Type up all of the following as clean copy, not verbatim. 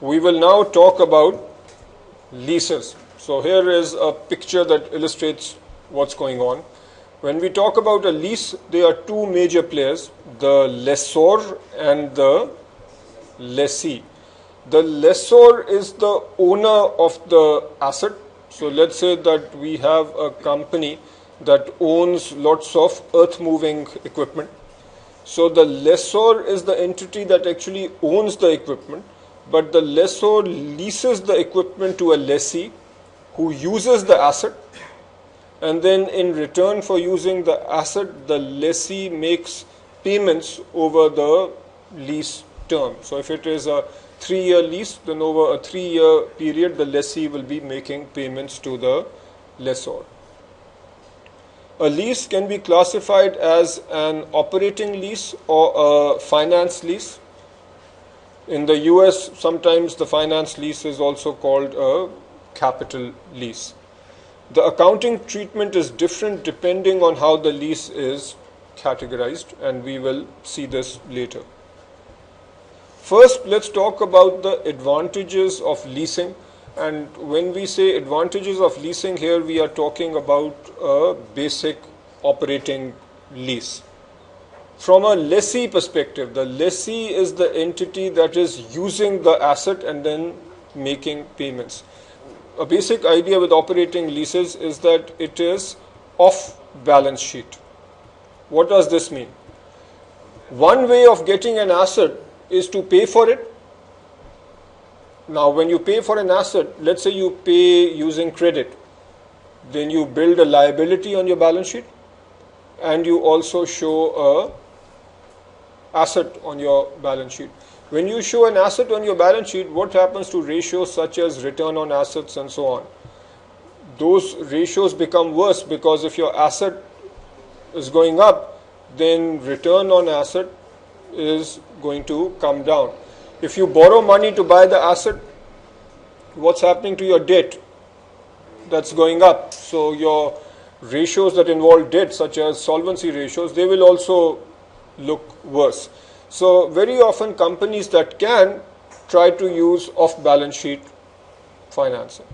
We will now talk about leases. So here is a picture that illustrates what's going on. When we talk about a lease, there are two major players, the lessor and the lessee. The lessor is the owner of the asset. So let's say that we have a company that owns lots of earth-moving equipment. So the lessor is the entity that actually owns the equipment, but the lessor leases the equipment to a lessee who uses the asset, and then in return for using the asset, the lessee makes payments over the lease term. So if it is a 3-year lease, then over a 3-year period, the lessee will be making payments to the lessor. A lease can be classified as an operating lease or a finance lease. In the US, sometimes the finance lease is also called a capital lease. The accounting treatment is different depending on how the lease is categorized, and we will see this later. First, let's talk about the advantages of leasing. And when we say advantages of leasing here, we are talking about a basic operating lease. From a lessee perspective, the lessee is the entity that is using the asset and then making payments. A basic idea with operating leases is that it is off balance sheet. What does this mean? One way of getting an asset is to pay for it. Now, when you pay for an asset, let's say you pay using credit, then you build a liability on your balance sheet, and you also show a asset on your balance sheet. When you show an asset on your balance sheet, what happens to ratios such as return on assets and so on? Those ratios become worse, because if your asset is going up, then return on asset is going to come down. If you borrow money to buy the asset, what's happening to your debt? That's going up. So your ratios that involve debt, such as solvency ratios, they will also look worse. So very often companies that can try to use off-balance sheet financing.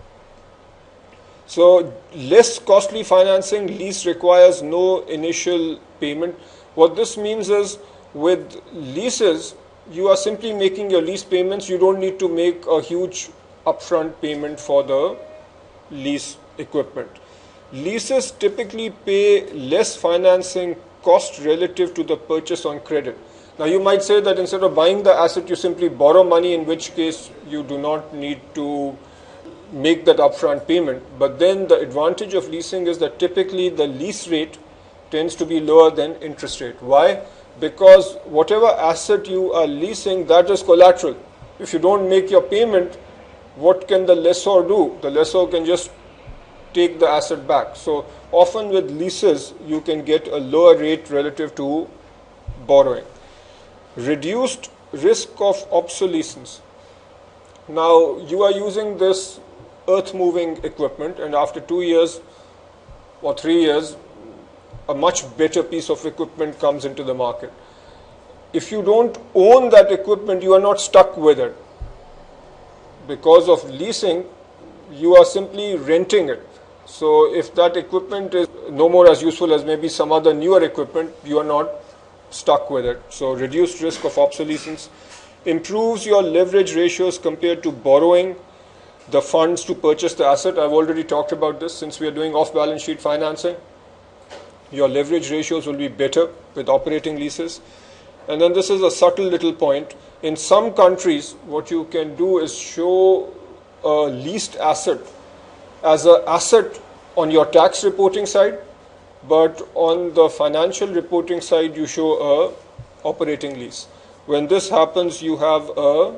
So less costly financing, lease requires no initial payment. What this means is, with leases, you are simply making your lease payments. You don't need to make a huge upfront payment for the lease equipment. Leases typically pay less financing cost relative to the purchase on credit. Now you might say that instead of buying the asset, you simply borrow money, in which case you do not need to make that upfront payment. But then the advantage of leasing is that typically the lease rate tends to be lower than interest rate. Why? Because whatever asset you are leasing, that is collateral. If you don't make your payment, what can the lessor do? The lessor can just take the asset back. So often with leases, you can get a lower rate relative to borrowing. Reduced risk of obsolescence. Now you are using this earth-moving equipment, and after 2 years or 3 years, a much better piece of equipment comes into the market. If you don't own that equipment, you are not stuck with it. Because of leasing, you are simply renting it. So if that equipment is no more as useful as maybe some other newer equipment, you are not stuck with it. So reduced risk of obsolescence. Improves your leverage ratios compared to borrowing the funds to purchase the asset. I've already talked about this. Since we are doing off-balance sheet financing, your leverage ratios will be better with operating leases. And then this is a subtle little point. In some countries, what you can do is show a leased asset as an asset on your tax reporting side, but on the financial reporting side, you show a operating lease. When this happens, you have a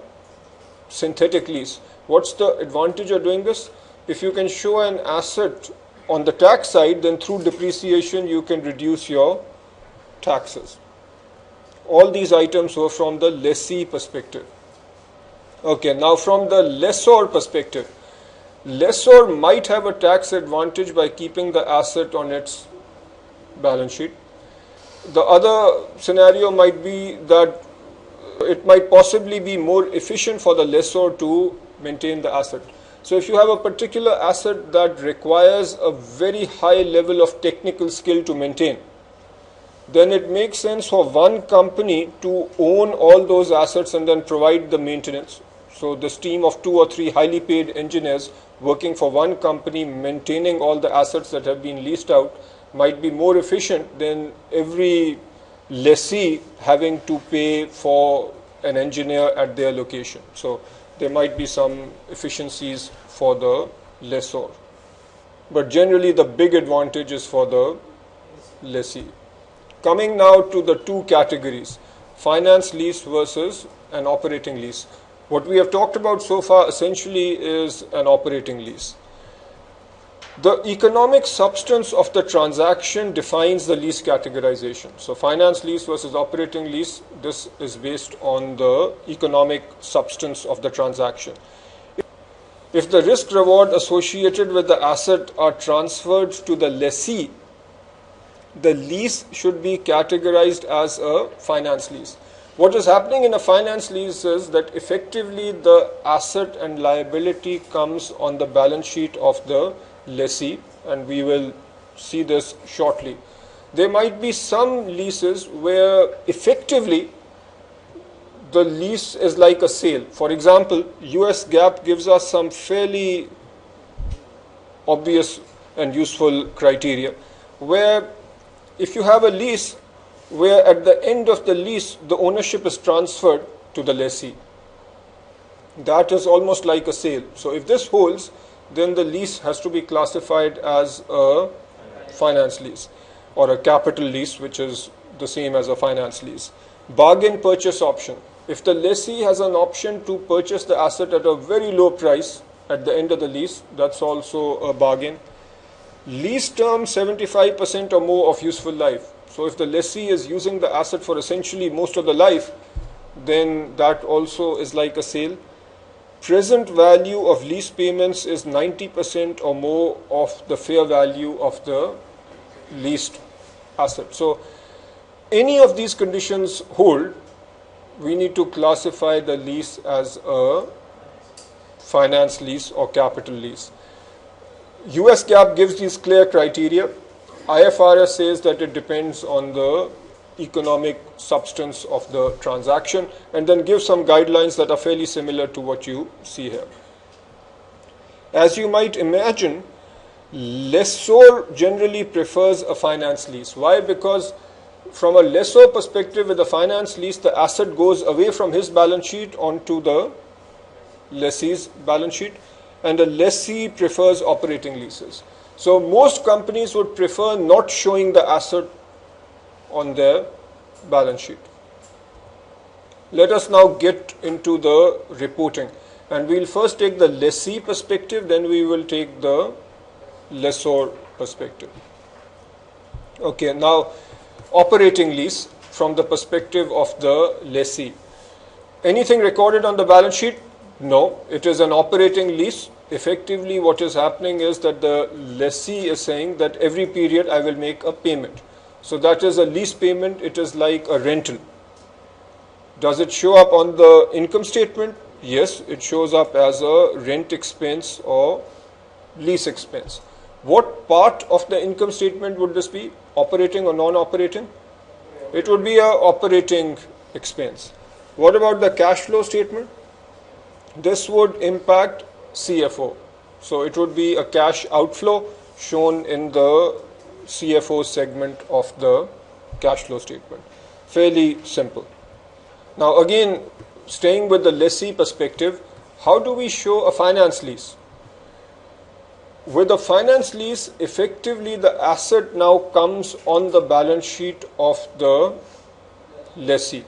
synthetic lease. What's the advantage of doing this? If you can show an asset on the tax side, then through depreciation, you can reduce your taxes. All these items were from the lessee perspective. Okay, now from the lessor perspective, lessor might have a tax advantage by keeping the asset on its balance sheet. The other scenario might be that it might possibly be more efficient for the lessor to maintain the asset. So if you have a particular asset that requires a very high level of technical skill to maintain, then it makes sense for one company to own all those assets and then provide the maintenance. So this team of 2 or 3 highly paid engineers working for one company maintaining all the assets that have been leased out might be more efficient than every lessee having to pay for an engineer at their location. So there might be some efficiencies for the lessor. But generally the big advantage is for the lessee. Coming now to the two categories, finance lease versus an operating lease. What we have talked about so far essentially is an operating lease. The economic substance of the transaction defines the lease categorization. So finance lease versus operating lease, this is based on the economic substance of the transaction. If the risk reward associated with the asset are transferred to the lessee, the lease should be categorized as a finance lease. What is happening in a finance lease is that effectively the asset and liability comes on the balance sheet of the lessee, and we will see this shortly. There might be some leases where effectively the lease is like a sale. For example, US GAAP gives us some fairly obvious and useful criteria where if you have a lease where at the end of the lease the ownership is transferred to the lessee, that is almost like a sale. So if this holds, then the lease has to be classified as a finance lease or a capital lease, which is the same as a finance lease. Bargain purchase option. If the lessee has an option to purchase the asset at a very low price at the end of the lease, that's also a bargain. Lease term 75% or more of useful life. So if the lessee is using the asset for essentially most of the life, then that also is like a sale. Present value of lease payments is 90% or more of the fair value of the leased asset. So any of these conditions hold, we need to classify the lease as a finance lease or capital lease. US GAAP gives these clear criteria. IFRS says that it depends on the economic substance of the transaction, and then gives some guidelines that are fairly similar to what you see here. As you might imagine, lessor generally prefers a finance lease. Why? Because from a lessor perspective, with a finance lease, the asset goes away from his balance sheet onto the lessee's balance sheet, and a lessee prefers operating leases. So most companies would prefer not showing the asset on their balance sheet. Let us now get into the reporting, and we'll first take the lessee perspective, then we will take the lessor perspective. Okay, now operating lease from the perspective of the lessee. Anything recorded on the balance sheet? No, it is an operating lease. Effectively what is happening is that the lessee is saying that every period I will make a payment. So that is a lease payment, it is like a rental. Does it show up on the income statement? Yes, it shows up as a rent expense or lease expense. What part of the income statement would this be? Operating or non-operating? It would be a operating expense. What about the cash flow statement? This would impact CFO. So it would be a cash outflow shown in the CFO segment of the cash flow statement. Fairly simple. Now again, staying with the lessee perspective, how do we show a finance lease? With a finance lease, effectively the asset now comes on the balance sheet of the lessee.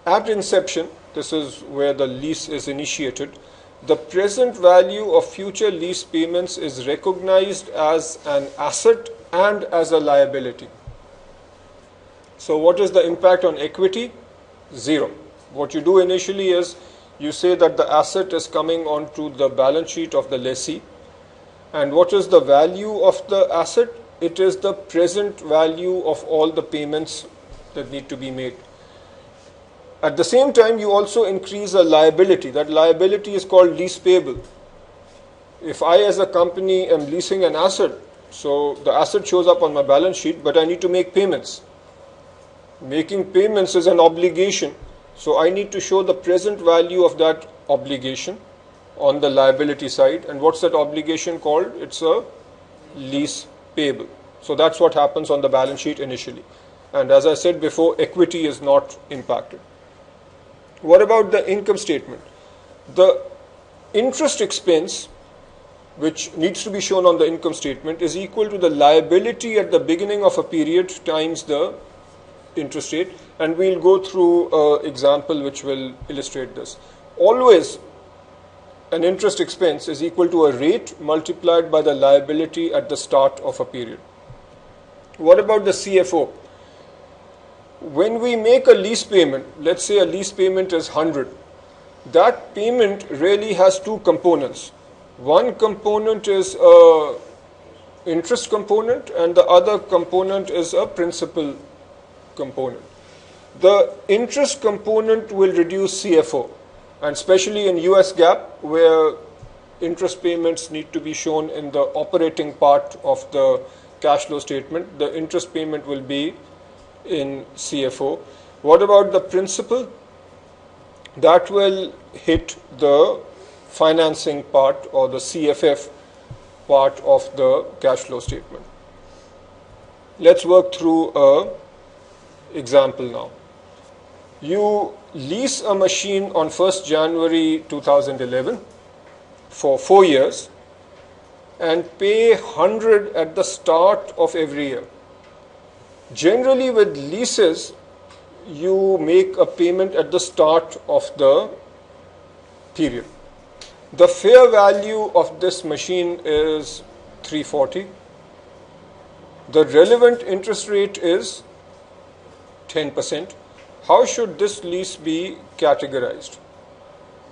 At inception, this is where the lease is initiated, the present value of future lease payments is recognized as an asset and as a liability. So what is the impact on equity? Zero. What you do initially is you say that the asset is coming onto the balance sheet of the lessee, and what is the value of the asset? It is the present value of all the payments that need to be made. At the same time, you also increase a liability. That liability is called lease payable. If I as a company am leasing an asset, so the asset shows up on my balance sheet, but I need to make payments. Making payments is an obligation, so I need to show the present value of that obligation on the liability side. And what's that obligation called? It's a lease payable. So that's what happens on the balance sheet initially. And as I said before, equity is not impacted. What about the income statement? The interest expense, which needs to be shown on the income statement, is equal to the liability at the beginning of a period times the interest rate, and we'll go through an example which will illustrate this. Always an interest expense is equal to a rate multiplied by the liability at the start of a period. What about the CFO? When we make a lease payment, let's say a lease payment is 100, that payment really has two components. One component is a interest component and the other component is a principal component. The interest component will reduce CFO, and especially in US GAAP, where interest payments need to be shown in the operating part of the cash flow statement, the interest payment will be in CFO. What about the principal? That will hit the financing part or the CFF part of the cash flow statement. Let's work through an example now. You lease a machine on 1st January 2011 for 4 years and pay 100 at the start of every year. Generally with leases, you make a payment at the start of the period. The fair value of this machine is 340. The relevant interest rate is 10%. How should this lease be categorized?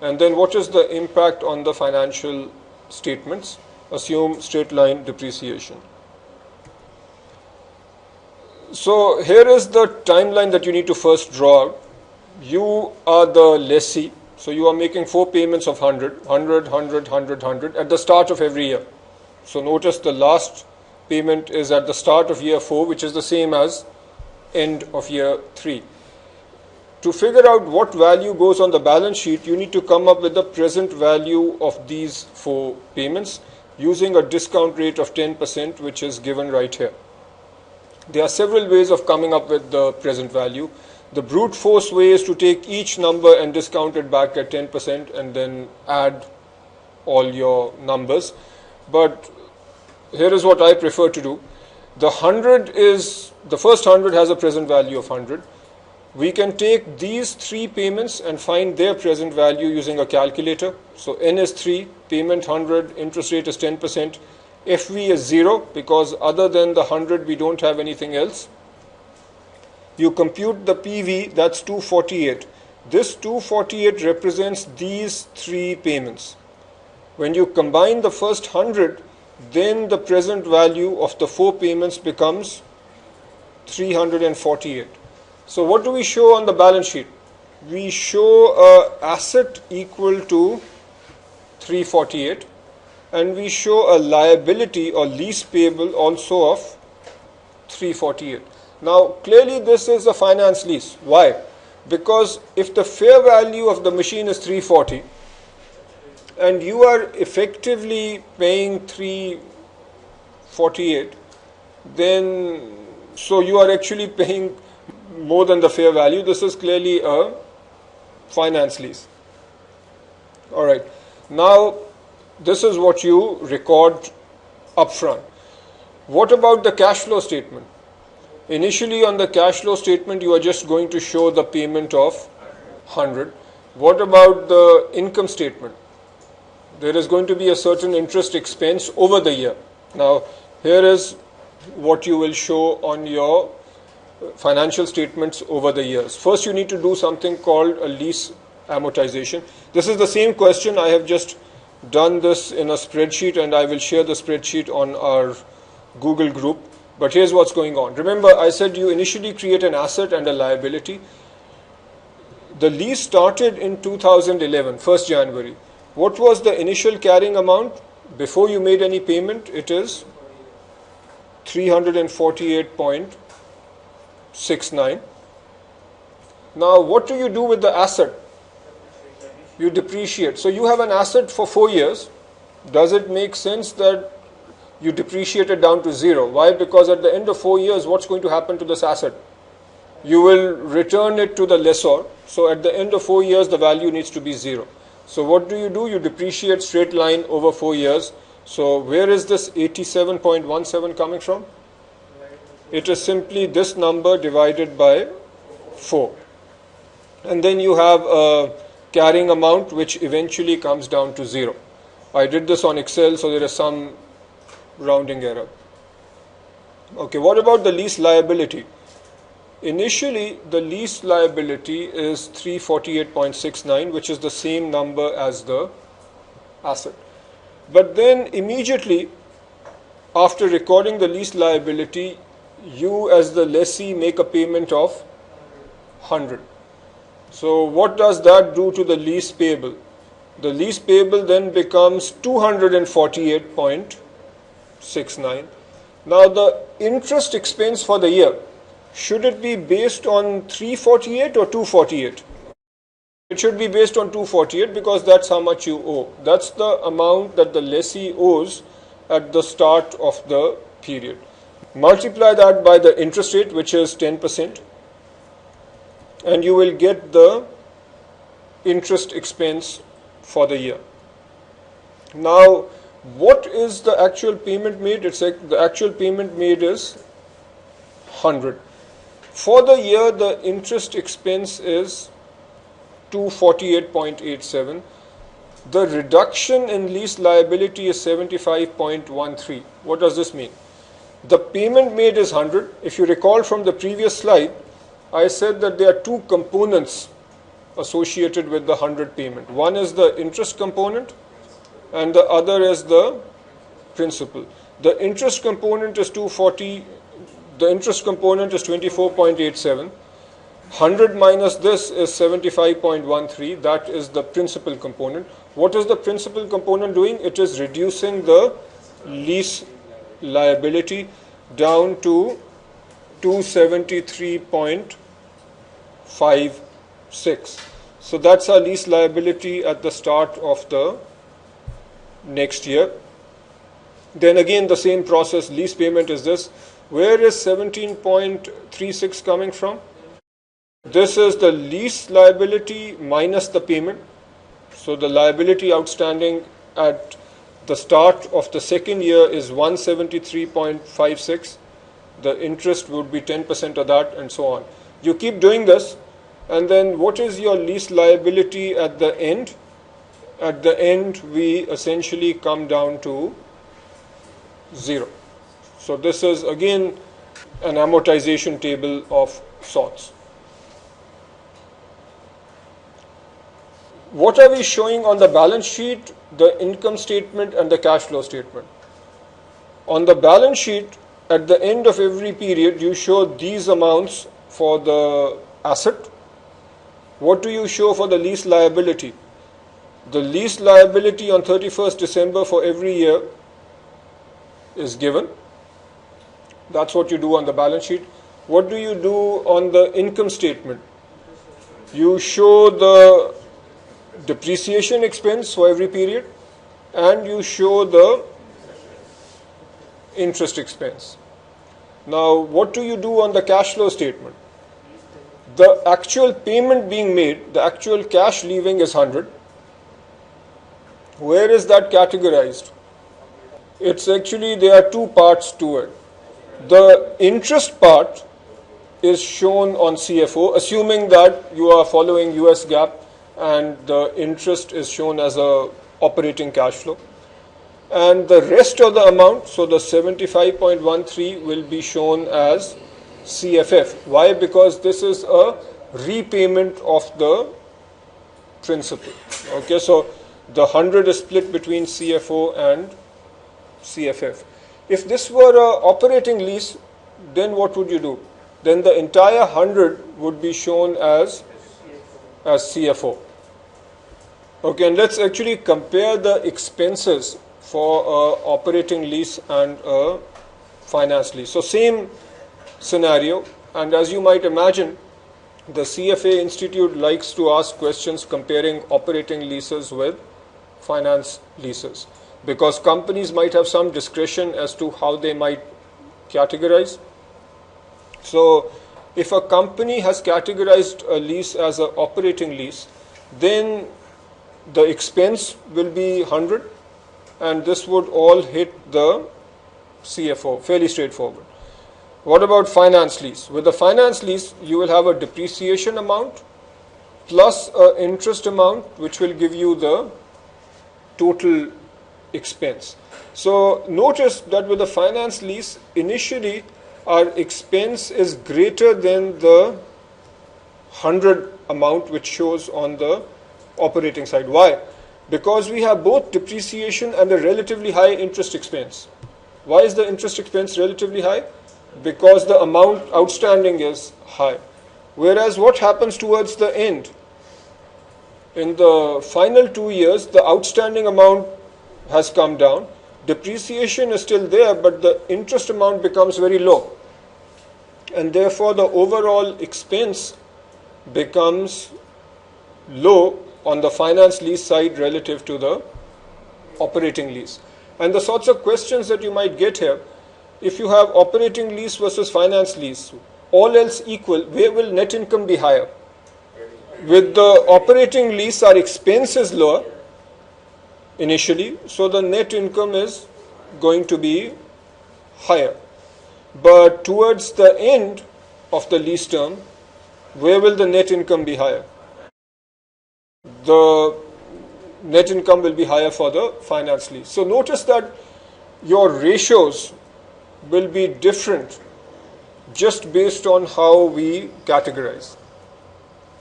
And then what is the impact on the financial statements? Assume straight line depreciation. So here is the timeline that you need to first draw. You are the lessee, so you are making 4 payments of 100, 100, 100, 100, 100 at the start of every year. So notice the last payment is at the start of year 4, which is the same as end of year 3. To figure out what value goes on the balance sheet, you need to come up with the present value of these 4 payments using a discount rate of 10%, which is given right here. There are several ways of coming up with the present value. The brute force way is to take each number and discount it back at 10% and then add all your numbers. But here is what I prefer to do. The first 100 has a present value of 100. We can take these 3 payments and find their present value using a calculator. So N is 3, payment 100, interest rate is 10%. FV is 0 because other than the 100 we don't have anything else. You compute the PV, that's 248. This 248 represents these 3 payments. When you combine the first 100, then the present value of the 4 payments becomes 348. So what do we show on the balance sheet? We show an asset equal to 348 and we show a liability or lease payable also of 348. Now clearly this is a finance lease. Why? Because if the fair value of the machine is 340 and you are effectively paying 348, then so you are actually paying more than the fair value. This is clearly a finance lease. Alright, now this is what you record upfront. What about the cash flow statement? Initially on the cash flow statement you are just going to show the payment of 100. What about the income statement? There is going to be a certain interest expense over the year. Now here is what you will show on your financial statements over the years. First you need to do something called a lease amortization. This is the same question. I have just done this in a spreadsheet and I will share the spreadsheet on our Google group. But here's what's going on. Remember I said you initially create an asset and a liability. The lease started in 2011, 1st January. What was the initial carrying amount? Before you made any payment, it is 348.69. Now, what do you do with the asset? You depreciate. So you have an asset for 4 years. Does it make sense that you depreciate it down to zero? Why? Because at the end of 4 years, what's going to happen to this asset? You will return it to the lessor. So at the end of 4 years, the value needs to be zero. So what do? You depreciate straight line over 4 years. So where is this 87.17 coming from? It is simply this number divided by 4. And then you have a carrying amount which eventually comes down to zero. I did this on Excel, so there is some rounding error. Okay, what about the lease liability? Initially, the lease liability is 348.69, which is the same number as the asset. But then immediately after recording the lease liability, you as the lessee make a payment of 100. So what does that do to the lease payable? The lease payable then becomes 248.69. Now the interest expense for the year, should it be based on 348 or 248? It should be based on 248 because that's how much you owe. That's the amount that the lessee owes at the start of the period. Multiply that by the interest rate, which is 10%, and you will get the interest expense for the year. Now, what is the actual payment made? The actual payment made is 100. For the year, the interest expense is 248.87. The reduction in lease liability is 75.13. What does this mean? The payment made is 100. If you recall from the previous slide, I said that there are two components associated with the 100 payment. One is the interest component and the other is the principal. The interest component is 240. The interest component is 24.87. 100 minus this is 75.13. That is the principal component. What is the principal component doing? It is reducing the lease liability down to 273.56. So that's our lease liability at the start of the next year. Then again the same process, lease payment is this. Where is 17.36 coming from? This is the lease liability minus the payment. So the liability outstanding at the start of the second year is 173.56. The interest would be 10% of that, and so on. You keep doing this, and then what is your lease liability at the end? At the end, we essentially come down to zero. So this is again an amortization table of sorts. What are we showing on the balance sheet, the income statement, and the cash flow statement? On the balance sheet, at the end of every period, you show these amounts for the asset. What do you show for the lease liability? The lease liability on 31st December for every year is given. That's what you do on the balance sheet. What do you do on the income statement? You show the depreciation expense for every period and you show the interest expense. Now, what do you do on the cash flow statement? The actual payment being made, the actual cash leaving is 100. Where is that categorized? It's actually, there are two parts to it. The interest part is shown on CFO, assuming that you are following US GAAP and the interest is shown as a operating cash flow. And the rest of the amount, so the 75.13 will be shown as CFF. Why? Because this is a repayment of the principal. Okay, so the 100 is split between CFO and CFF. If this were an operating lease, then what would you do? Then the entire 100 would be shown as as CFO. Okay, and let's actually compare the expenses for a operating lease and a finance lease. So same scenario, and as you might imagine, the CFA Institute likes to ask questions comparing operating leases with finance leases, because companies might have some discretion as to how they might categorize. So if a company has categorized a lease as an operating lease, then the expense will be 100, and this would all hit the CFO, fairly straightforward. What about finance lease? With the finance lease, you will have a depreciation amount plus an interest amount, which will give you the total expense. So notice that with the finance lease, initially our expense is greater than the 100 amount which shows on the operating side. Why? Because we have both depreciation and a relatively high interest expense. Why is the interest expense relatively high? Because the amount outstanding is high. Whereas what happens towards the end? In the final 2 years, the outstanding amount has come down. Depreciation is still there, but the interest amount becomes very low. And therefore, the overall expense becomes low on the finance lease side relative to the operating lease. And the sorts of questions that you might get here, if you have operating lease versus finance lease, all else equal, where will net income be higher? With the operating lease, our expense is lower initially, so the net income is going to be higher. But towards the end of the lease term, where will the net income be higher? The net income will be higher for the finance lease. So notice that your ratios will be different just based on how we categorize.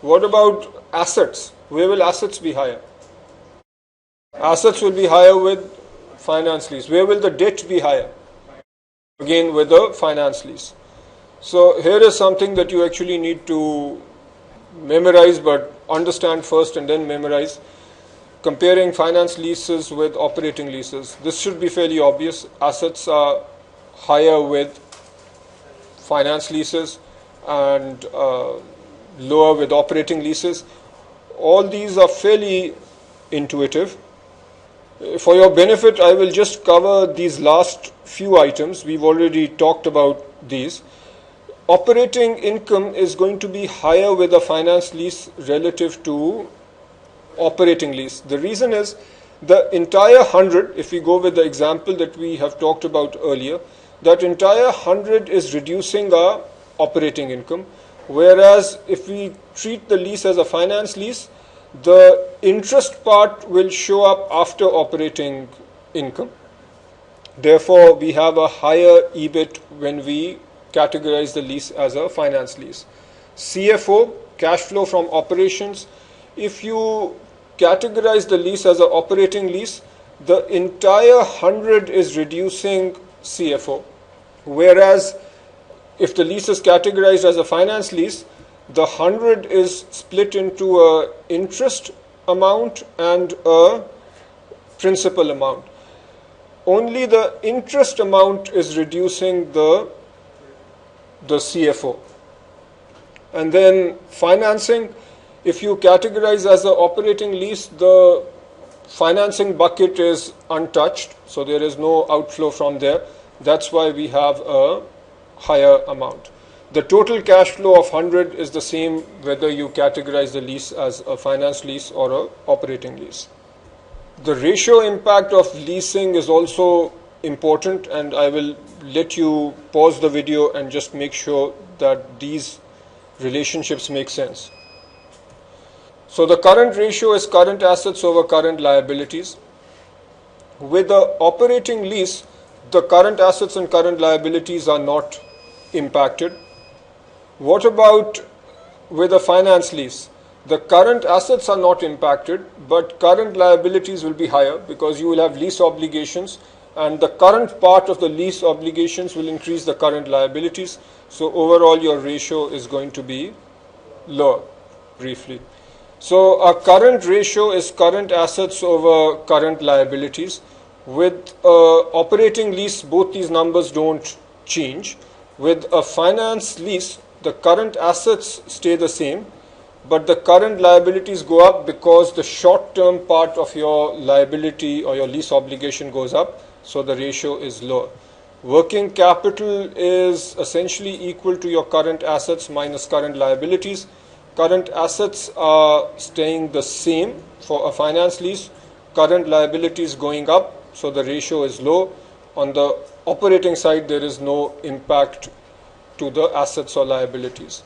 What about assets? Where will assets be higher? Assets will be higher with finance lease. Where will the debt be higher? Again with the finance lease. So here is something that you actually need to memorize, but understand first and then memorize. Comparing finance leases with operating leases. This should be fairly obvious. Assets are higher with finance leases and lower with operating leases. All these are fairly intuitive. For your benefit, I will just cover these last few items. We've already talked about these. Operating income is going to be higher with a finance lease relative to operating lease. The reason is the entire 100, if we go with the example that we have talked about earlier, that entire 100 is reducing our operating income, whereas if we treat the lease as a finance lease, the interest part will show up after operating income. Therefore, we have a higher EBIT when we categorize the lease as a finance lease. CFO, cash flow from operations, if you categorize the lease as an operating lease, the entire 100 is reducing CFO. Whereas if the lease is categorized as a finance lease, the 100 is split into a interest amount and a principal amount. Only the interest amount is reducing the CFO. And then financing, if you categorize as an operating lease, the financing bucket is untouched, so there is no outflow from there. That's why we have a higher amount. The total cash flow of 100 is the same whether you categorize the lease as a finance lease or an operating lease. The ratio impact of leasing is also important, and I will let you pause the video and just make sure that these relationships make sense. So the current ratio is current assets over current liabilities. With the operating lease, the current assets and current liabilities are not impacted. What about with a finance lease? The current assets are not impacted, but current liabilities will be higher because you will have lease obligations, and the current part of the lease obligations will increase the current liabilities. So overall your ratio is going to be lower, briefly. So our current ratio is current assets over current liabilities. With operating lease, both these numbers don't change. With a finance lease, the current assets stay the same, but the current liabilities go up because the short-term part of your liability or your lease obligation goes up, so the ratio is lower. Working capital is essentially equal to your current assets minus current liabilities. Current assets are staying the same for a finance lease. Current liabilities going up, so the ratio is low. On the operating side, there is no impact to the assets or liabilities.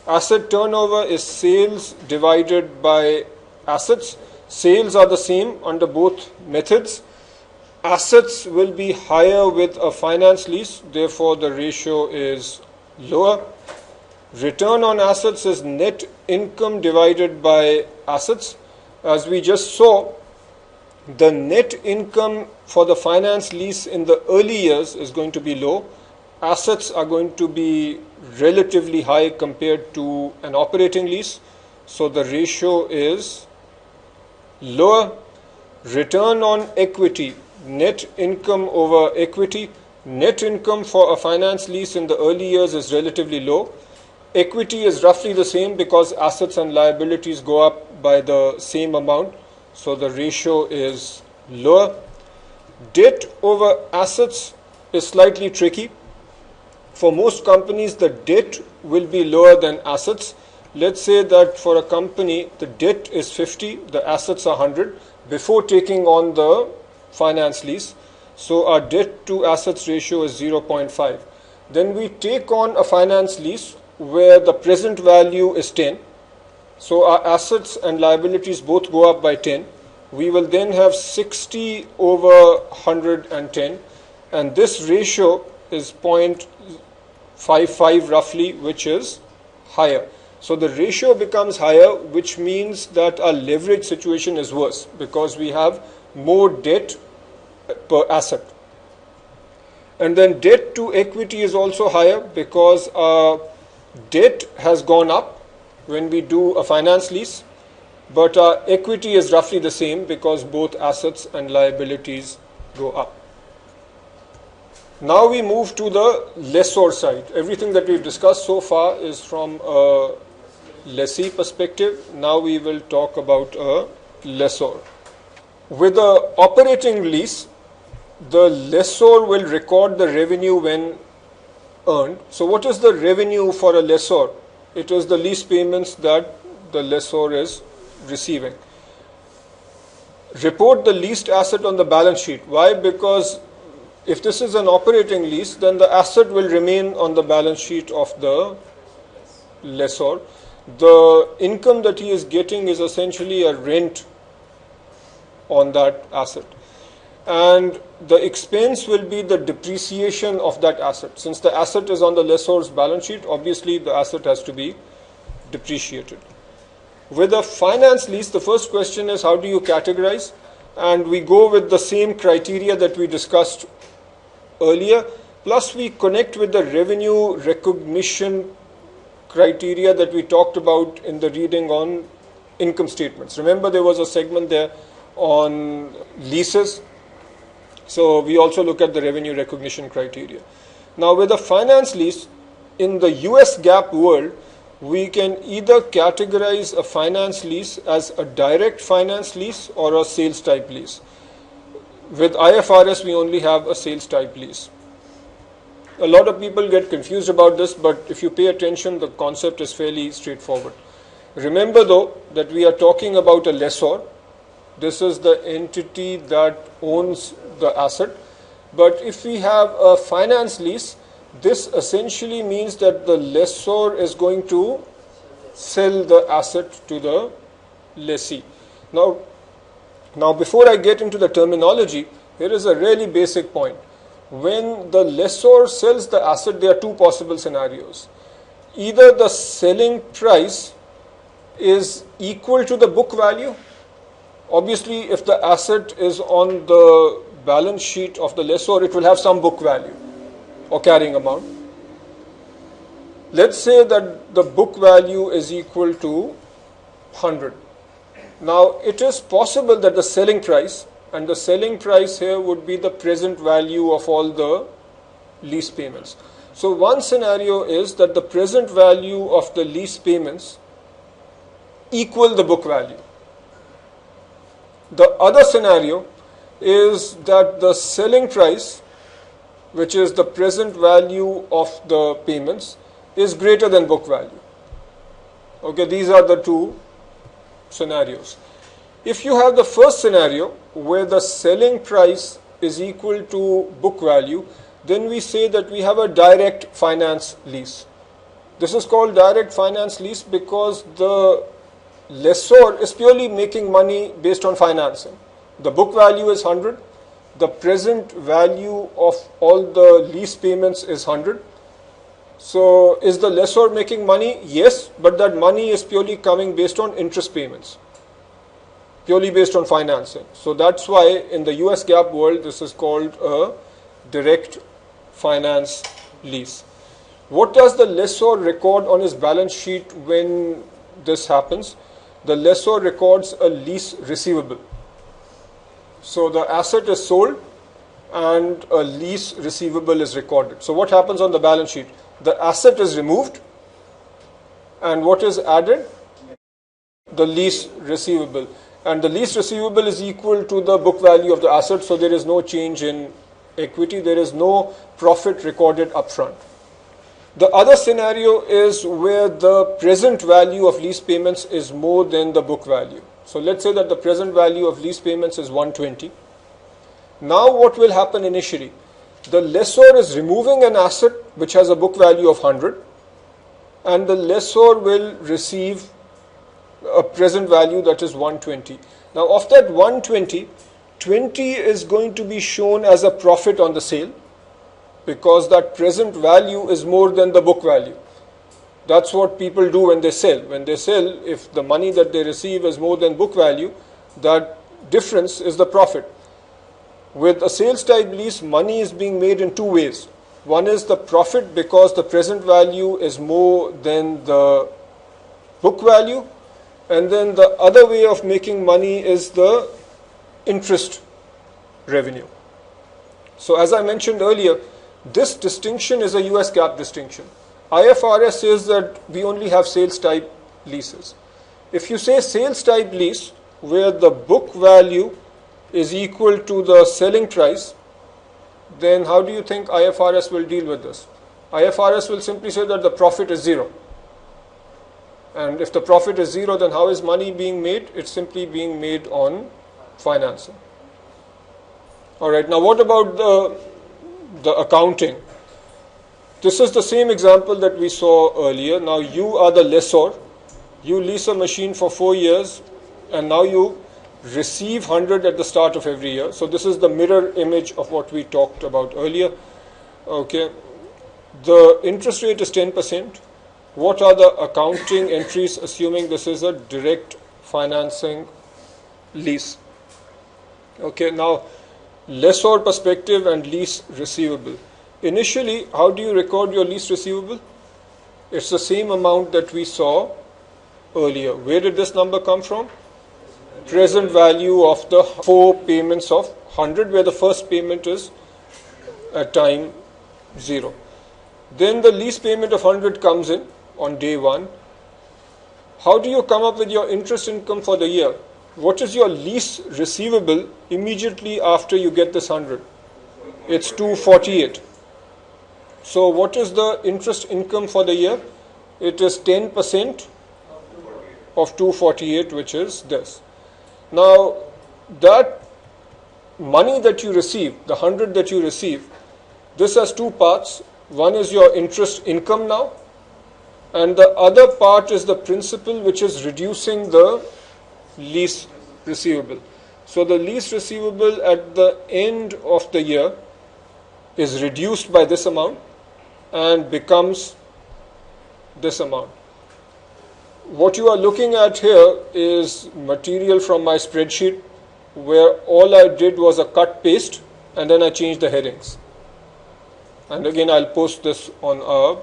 Asset turnover is sales divided by assets. Sales are the same under both methods. Assets will be higher with a finance lease, therefore the ratio is lower. Return on assets is net income divided by assets. As we just saw, the net income for the finance lease in the early years is going to be low. Assets are going to be relatively high compared to an operating lease, so the ratio is lower. Return on equity, net income over equity. Net income for a finance lease in the early years is relatively low. Equity is roughly the same because assets and liabilities go up by the same amount, so the ratio is lower. Debt over assets is slightly tricky. For most companies, the debt will be lower than assets. Let's say that for a company, the debt is 50, the assets are 100 before taking on the finance lease. So our debt to assets ratio is 0.5. Then we take on a finance lease where the present value is 10. So our assets and liabilities both go up by 10. We will then have 60 over 110, and this ratio is 0.55 roughly, which is higher. So the ratio becomes higher, which means that our leverage situation is worse because we have more debt per asset. And then debt to equity is also higher because our debt has gone up when we do a finance lease, but our equity is roughly the same because both assets and liabilities go up. Now we move to the lessor side. Everything that we've discussed so far is from a lessee perspective. Now we will talk about a lessor. With an operating lease, the lessor will record the revenue when earned. So what is the revenue for a lessor? It is the lease payments that the lessor is receiving. Report the leased asset on the balance sheet. Why? Because if this is an operating lease, then the asset will remain on the balance sheet of the lessor. The income that he is getting is essentially a rent on that asset. And the expense will be the depreciation of that asset. Since the asset is on the lessor's balance sheet, obviously the asset has to be depreciated. With a finance lease, the first question is how do you categorize? And we go with the same criteria that we discussed earlier, plus we connect with the revenue recognition criteria that we talked about in the reading on income statements. Remember, there was a segment there on leases. So we also look at the revenue recognition criteria. Now with a finance lease, in the US GAAP world, we can either categorize a finance lease as a direct finance lease or a sales type lease. With IFRS, we only have a sales type lease. A lot of people get confused about this, but if you pay attention, the concept is fairly straightforward. Remember though that we are talking about a lessor. This is the entity that owns the asset. But if we have a finance lease, this essentially means that the lessor is going to sell the asset to the lessee. Now before I get into the terminology, here is a really basic point. When the lessor sells the asset, there are two possible scenarios. Either the selling price is equal to the book value. Obviously, if the asset is on the balance sheet of the lessor, it will have some book value or carrying amount. Let's say that the book value is equal to 100. Now it is possible that the selling price, and the selling price here would be the present value of all the lease payments. So one scenario is that the present value of the lease payments equal the book value. The other scenario is that the selling price, which is the present value of the payments, is greater than book value. Okay, these are the two scenarios. If you have the first scenario where the selling price is equal to book value, then we say that we have a direct finance lease. This is called direct finance lease because the lessor is purely making money based on financing. The book value is 100. The present value of all the lease payments is 100. So is the lessor making money? Yes, but that money is purely coming based on interest payments, purely based on financing. So that's why in the US GAAP world, this is called a direct finance lease. What does the lessor record on his balance sheet when this happens? The lessor records a lease receivable. So the asset is sold and a lease receivable is recorded. So what happens on the balance sheet? The asset is removed and what is added? The lease receivable. And the lease receivable is equal to the book value of the asset, so there is no change in equity, there is no profit recorded upfront. The other scenario is where the present value of lease payments is more than the book value. So let's say that the present value of lease payments is 120. Now what will happen initially? The lessor is removing an asset which has a book value of 100 and the lessor will receive a present value that is 120. Now of that 120, 20 is going to be shown as a profit on the sale because that present value is more than the book value. That's what people do when they sell. When they sell, if the money that they receive is more than book value, that difference is the profit. With a sales type lease, money is being made in two ways. One is the profit because the present value is more than the book value. And then the other way of making money is the interest revenue. So as I mentioned earlier, this distinction is a US GAAP distinction. IFRS says that we only have sales type leases. If you say sales type lease where the book value is equal to the selling price, then how do you think IFRS will deal with this? IFRS will simply say that the profit is zero. And if the profit is zero, then how is money being made? It's simply being made on financing. Alright, now what about the accounting? This is the same example that we saw earlier. Now you are the lessor. You lease a machine for 4 years and now you receive 100 at the start of every year. So this is the mirror image of what we talked about earlier. Okay. The interest rate is 10%. What are the accounting entries assuming this is a direct financing lease? Okay, now lessor perspective and lease receivable. Initially, how do you record your lease receivable? It's the same amount that we saw earlier. Where did this number come from? Present value of the 4 payments of 100, where the first payment is at time 0. Then the lease payment of 100 comes in on day 1. How do you come up with your interest income for the year? What is your lease receivable immediately after you get this 100? It's 248. So what is the interest income for the year? It is 10% of 248, which is this. Now that money that you receive, the 100 that you receive, this has 2 parts. One is your interest income now, and the other part is the principal, which is reducing the lease receivable. So the lease receivable at the end of the year is reduced by this amount and becomes this amount. What you are looking at here is material from my spreadsheet where all I did was a cut paste and then I changed the headings. And again, I'll post this on our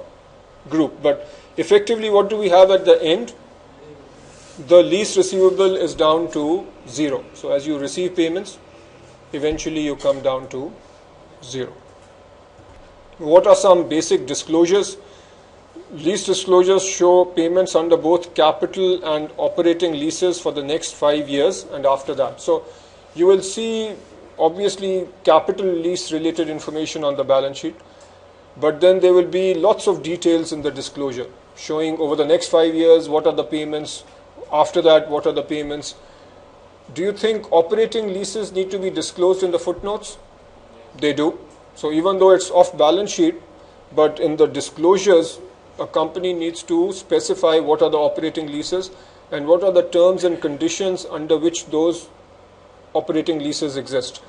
group. But effectively, what do we have at the end? the lease receivable is down to 0. So as you receive payments, eventually you come down to 0. What are some basic disclosures? Lease disclosures show payments under both capital and operating leases for the next 5 years and after that. So you will see obviously capital lease related information on the balance sheet, but then there will be lots of details in the disclosure showing over the next 5 years what are the payments, after that what are the payments. Do you think operating leases need to be disclosed in the footnotes? They do. So even though it's off balance sheet, but in the disclosures a company needs to specify what are the operating leases and what are the terms and conditions under which those operating leases exist.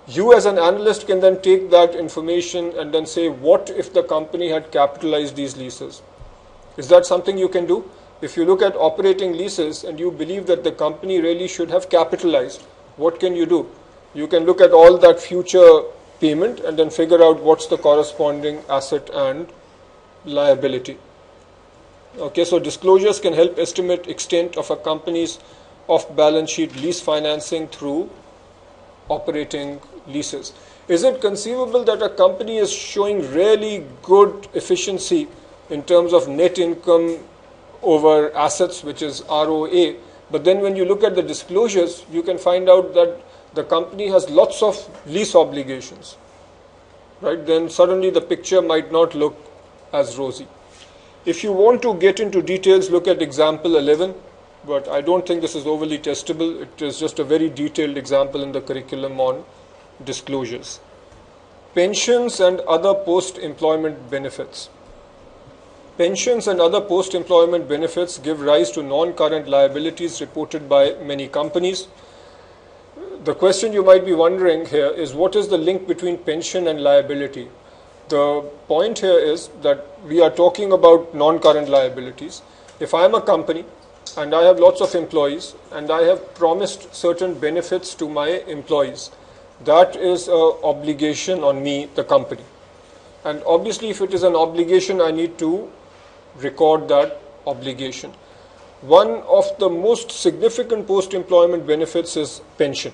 You as an analyst can then take that information and then say, what if the company had capitalized these leases? Is that something you can do? If you look at operating leases and you believe that the company really should have capitalized, what can you do? You can look at all that future payment and then figure out what's the corresponding asset and liability. Okay, so disclosures can help estimate extent of a company's off-balance sheet lease financing through operating leases. Is it conceivable that a company is showing really good efficiency in terms of net income over assets, which is ROA, but then when you look at the disclosures, you can find out that the company has lots of lease obligations, right? Then suddenly the picture might not look as rosy. If you want to get into details, look at example 11, but I don't think this is overly testable. It is just a very detailed example in the curriculum on disclosures. Pensions and other post-employment benefits. Pensions and other post-employment benefits give rise to non-current liabilities reported by many companies. The question you might be wondering here is, what is the link between pension and liability? The point here is that we are talking about non-current liabilities. If I am a company and I have lots of employees and I have promised certain benefits to my employees, that is an obligation on me, the company. And obviously if it is an obligation, I need to record that obligation. One of the most significant post-employment benefits is pension.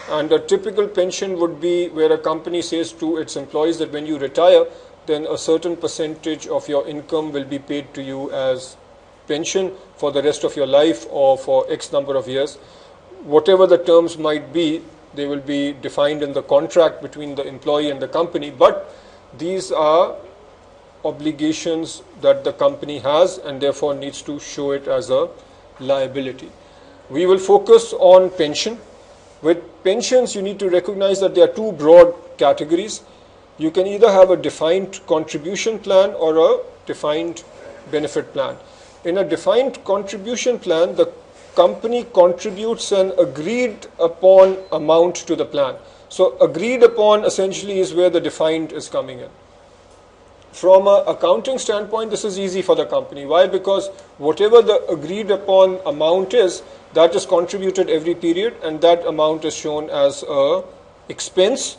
And a typical pension would be where a company says to its employees that when you retire, then a certain percentage of your income will be paid to you as pension for the rest of your life or for X number of years. Whatever the terms might be, they will be defined in the contract between the employee and the company, but these are obligations that the company has and therefore needs to show it as a liability. We will focus on pension. With pensions, you need to recognize that there are two broad categories. You can either have a defined contribution plan or a defined benefit plan. In a defined contribution plan, the company contributes an agreed upon amount to the plan. So agreed upon essentially is where the defined is coming in. From an accounting standpoint, this is easy for the company. Why? Because whatever the agreed upon amount is, that is contributed every period and that amount is shown as a expense.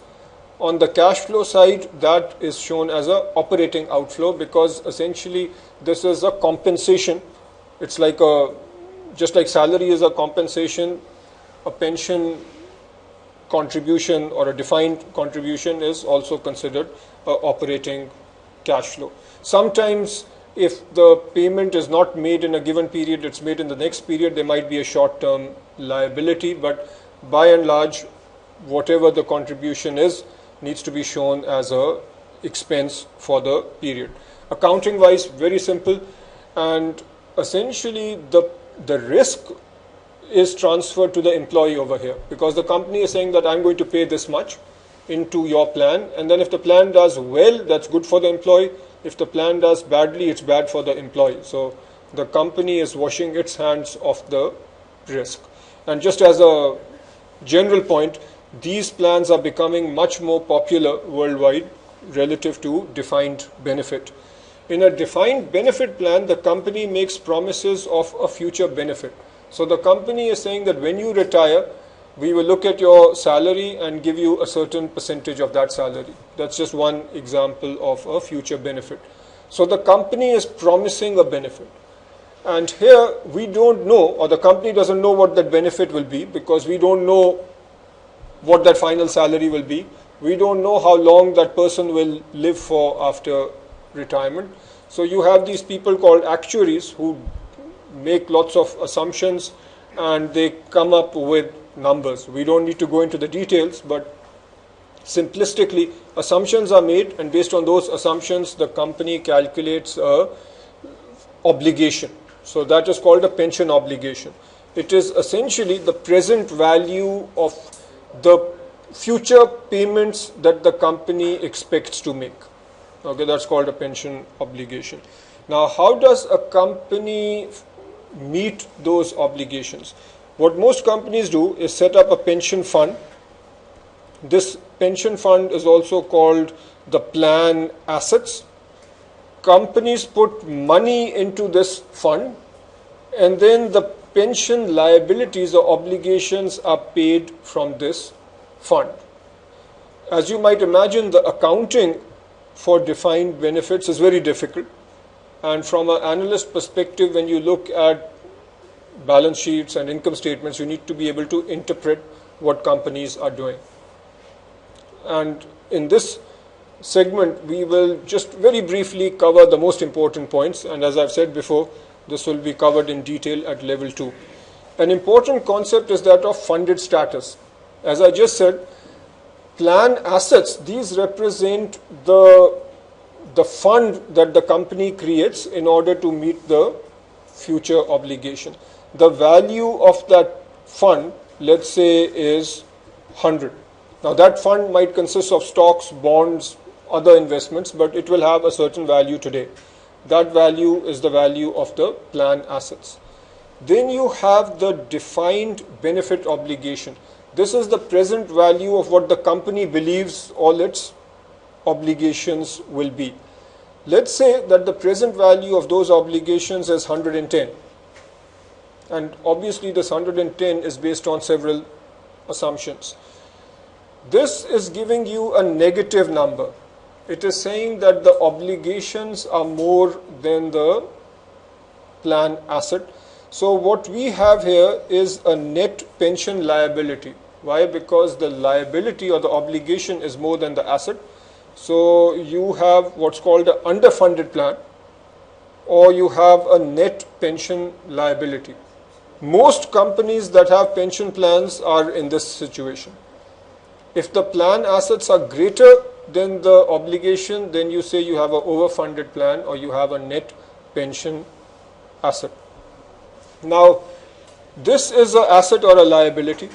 On the cash flow side, that is shown as a operating outflow because essentially this is a compensation. It's like just like salary is a compensation, a pension contribution or a defined contribution is also considered operating cash flow. Sometimes if the payment is not made in a given period, it's made in the next period, there might be a short-term liability, but by and large, whatever the contribution is needs to be shown as a expense for the period. Accounting wise, very simple, and essentially the risk is transferred to the employee over here because the company is saying that I'm going to pay this much into your plan, and then if the plan does well, that's good for the employee. If the plan does badly, it's bad for the employee. So the company is washing its hands of the risk. And just as a general point, these plans are becoming much more popular worldwide relative to defined benefit. In a defined benefit plan, the company makes promises of a future benefit. So the company is saying that when you retire, we will look at your salary and give you a certain percentage of that salary. That's just one example of a future benefit. So the company is promising a benefit. And here we don't know, or the company doesn't know what that benefit will be, because we don't know what that final salary will be. We don't know how long that person will live for after retirement. So you have these people called actuaries who make lots of assumptions and they come up with numbers. We don't need to go into the details, but simplistically, assumptions are made, and based on those assumptions, the company calculates a obligation. So that is called a pension obligation. It is essentially the present value of the future payments that the company expects to make. Okay, that's called a pension obligation. Now, how does a company meet those obligations? What most companies do is set up a pension fund. This pension fund is also called the plan assets. Companies put money into this fund, and then the pension liabilities or obligations are paid from this fund. As you might imagine, the accounting for defined benefits is very difficult. And from an analyst perspective, when you look at balance sheets and income statements, you need to be able to interpret what companies are doing. And in this segment, we will just very briefly cover the most important points. And as I've said before, this will be covered in detail at level 2. An important concept is that of funded status. As I just said, plan assets, these represent the fund that the company creates in order to meet the future obligation. The value of that fund, let's say, is 100. Now that fund might consist of stocks, bonds, other investments, but it will have a certain value today. That value is the value of the plan assets. Then you have the defined benefit obligation. This is the present value of what the company believes all its obligations will be. Let's say that the present value of those obligations is 110. And obviously this 110 is based on several assumptions. This is giving you a negative number. It is saying that the obligations are more than the plan asset. So what we have here is a net pension liability. Why? Because the liability or the obligation is more than the asset. So you have what's called an underfunded plan, or you have a net pension liability. Most companies that have pension plans are in this situation. If the plan assets are greater than the obligation, then you say you have an overfunded plan or you have a net pension asset. Now, this is an asset or a liability,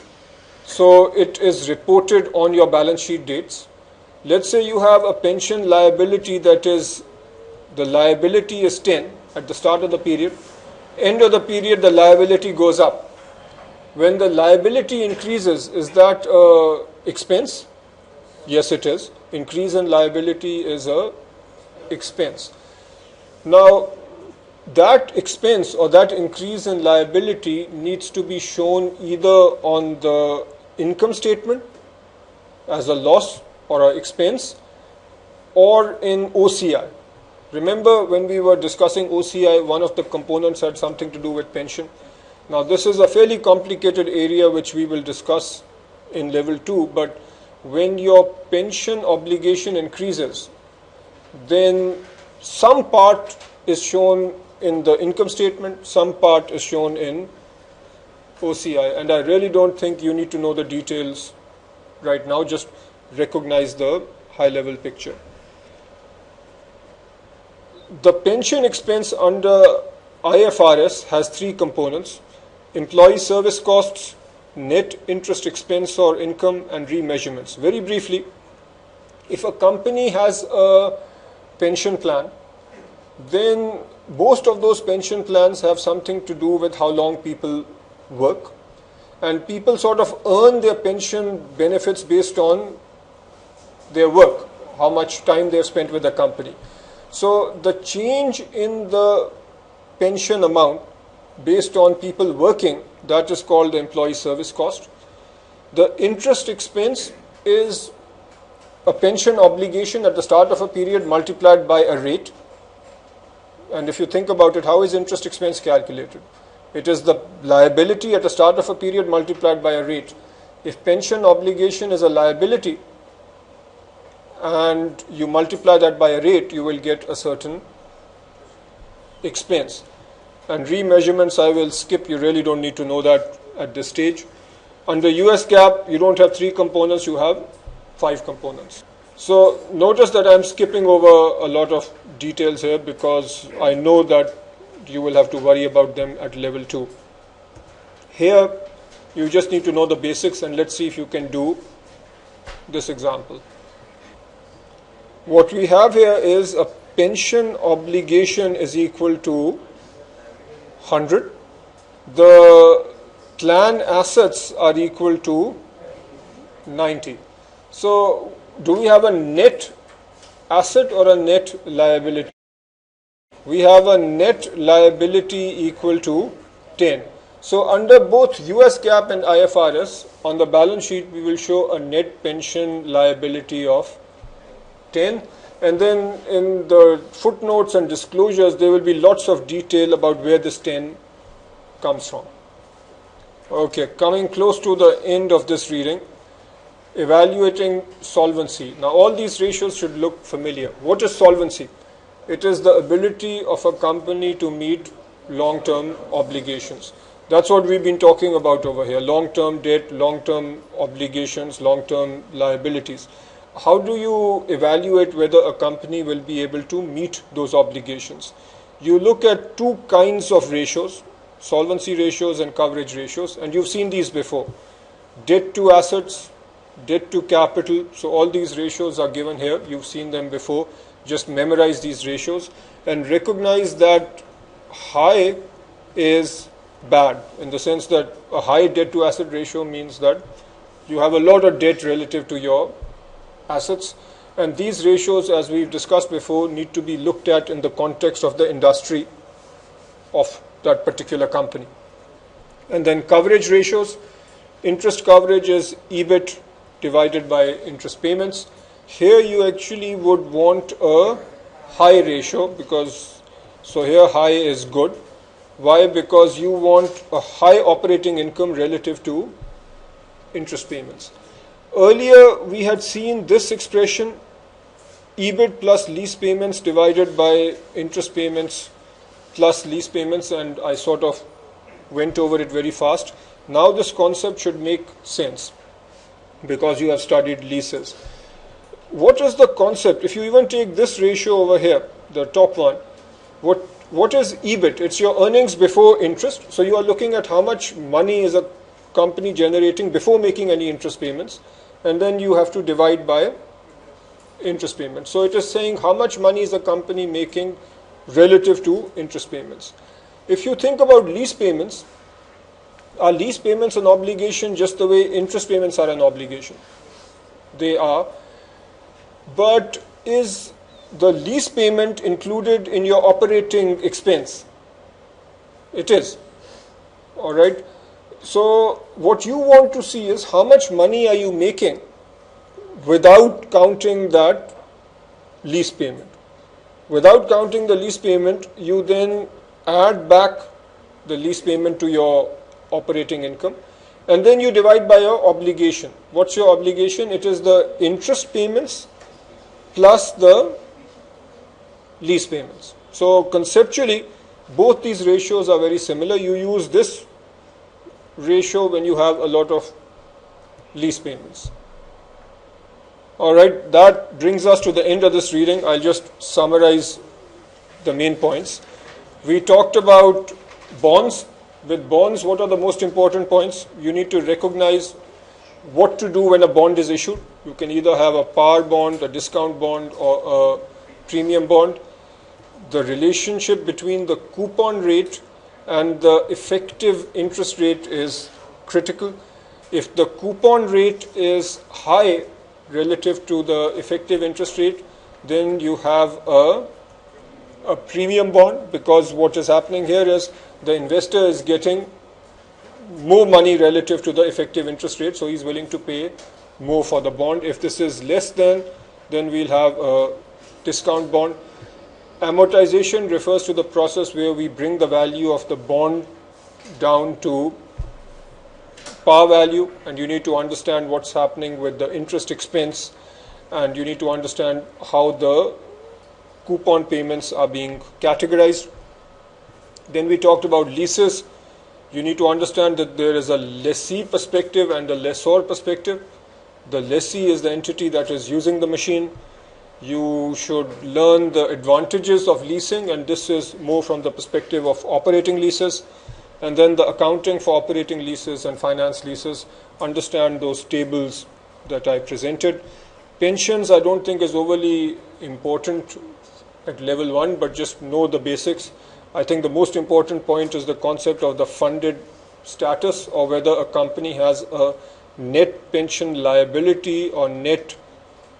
so it is reported on your balance sheet dates. Let's say you have a pension liability that is, the liability is 10 at the start of the period. End of the period, the liability goes up. When the liability increases, is that expense? Yes, it is. Increase in liability is a expense. Now, that expense or that increase in liability needs to be shown either on the income statement as a loss or an expense, or in OCI. Remember when we were discussing OCI, one of the components had something to do with pension. Now this is a fairly complicated area which we will discuss in level 2, but when your pension obligation increases, then some part is shown in the income statement, some part is shown in OCI, and I really don't think you need to know the details right now, just recognize the high level picture. The pension expense under IFRS has 3 components: employee service costs, net interest expense or income, and remeasurements. Very briefly, if a company has a pension plan, then most of those pension plans have something to do with how long people work, and people sort of earn their pension benefits based on their work, how much time they've spent with the company. So the change in the pension amount based on people working, that is called the employee service cost. The interest expense is a pension obligation at the start of a period multiplied by a rate. And if you think about it, how is interest expense calculated? It is the liability at the start of a period multiplied by a rate. If pension obligation is a liability and you multiply that by a rate, you will get a certain expense. And remeasurements I will skip, you really don't need to know that at this stage. Under US GAAP, you don't have 3 components, you have 5 components. So notice that I'm skipping over a lot of details here because I know that you will have to worry about them at level 2. Here, you just need to know the basics, and let's see if you can do this example. What we have here is a pension obligation is equal to 100. The plan assets are equal to 90. So, do we have a net asset or a net liability? We have a net liability equal to 10. So, under both US GAAP and IFRS, on the balance sheet, we will show a net pension liability of 10. And then in the footnotes and disclosures, there will be lots of detail about where this 10 comes from. Okay, coming close to the end of this reading, evaluating solvency. Now, all these ratios should look familiar. What is solvency? It is the ability of a company to meet long-term obligations. That's what we've been talking about over here. Long-term debt, long-term obligations, long-term liabilities. How do you evaluate whether a company will be able to meet those obligations? You look at 2 kinds of ratios, solvency ratios and coverage ratios, and you've seen these before. Debt to assets, debt to capital. So all these ratios are given here. You've seen them before. Just memorize these ratios and recognize that high is bad, in the sense that a high debt to asset ratio means that you have a lot of debt relative to your assets, and these ratios, as we've discussed before, need to be looked at in the context of the industry of that particular company. And then coverage ratios. Interest coverage is EBIT divided by interest payments. Here you actually would want a high ratio, because so here high is good. Why? Because you want a high operating income relative to interest payments. Earlier we had seen this expression, EBIT plus lease payments divided by interest payments plus lease payments, and I sort of went over it very fast. Now this concept should make sense because you have studied leases. What is the concept? If you even take this ratio over here, the top one, what is EBIT? It's your earnings before interest. So you are looking at how much money is a company generating before making any interest payments, and then you have to divide by interest payments. So it is saying how much money is a company making relative to interest payments. If you think about lease payments, are lease payments an obligation just the way interest payments are an obligation? They are. But is the lease payment included in your operating expense? It is. All right. So what you want to see is how much money are you making without counting that lease payment. Without counting the lease payment, you then add back the lease payment to your operating income, and then you divide by your obligation. What's your obligation? It is the interest payments plus the lease payments. So conceptually, both these ratios are very similar. You use this ratio when you have a lot of lease payments. All right, that brings us to the end of this reading. I'll just summarize the main points. We talked about bonds. With bonds, what are the most important points? You need to recognize what to do when a bond is issued. You can either have a par bond, a discount bond, or a premium bond. The relationship between the coupon rate and the effective interest rate is critical. If the coupon rate is high relative to the effective interest rate, then you have a premium bond, because what is happening here is the investor is getting more money relative to the effective interest rate, so he's willing to pay more for the bond. If this is less than, then we'll have a discount bond. Amortization refers to the process where we bring the value of the bond down to par value, and you need to understand what's happening with the interest expense, and you need to understand how the coupon payments are being categorized. Then we talked about leases. You need to understand that there is a lessee perspective and a lessor perspective. The lessee is the entity that is using the machine. You should learn the advantages of leasing, and this is more from the perspective of operating leases. And then the accounting for operating leases and finance leases. Understand those tables that I presented. Pensions I don't think is overly important at level 1, but just know the basics. I think the most important point is the concept of the funded status, or whether a company has a net pension liability or net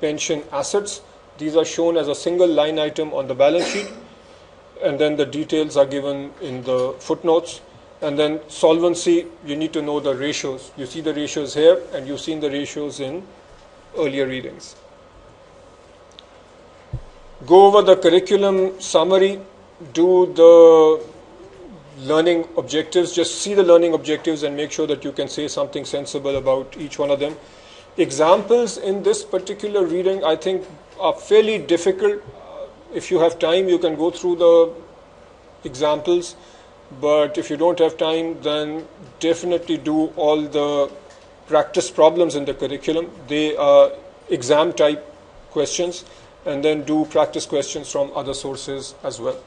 pension assets. These are shown as a single line item on the balance sheet, and then the details are given in the footnotes. And then solvency, you need to know the ratios. You see the ratios here, and you've seen the ratios in earlier readings. Go over the curriculum summary, do the learning objectives, just see the learning objectives and make sure that you can say something sensible about each one of them. Examples in this particular reading I think are fairly difficult. If you have time, you can go through the examples, but if you don't have time, then definitely do all the practice problems in the curriculum. They are exam type questions, and then do practice questions from other sources as well.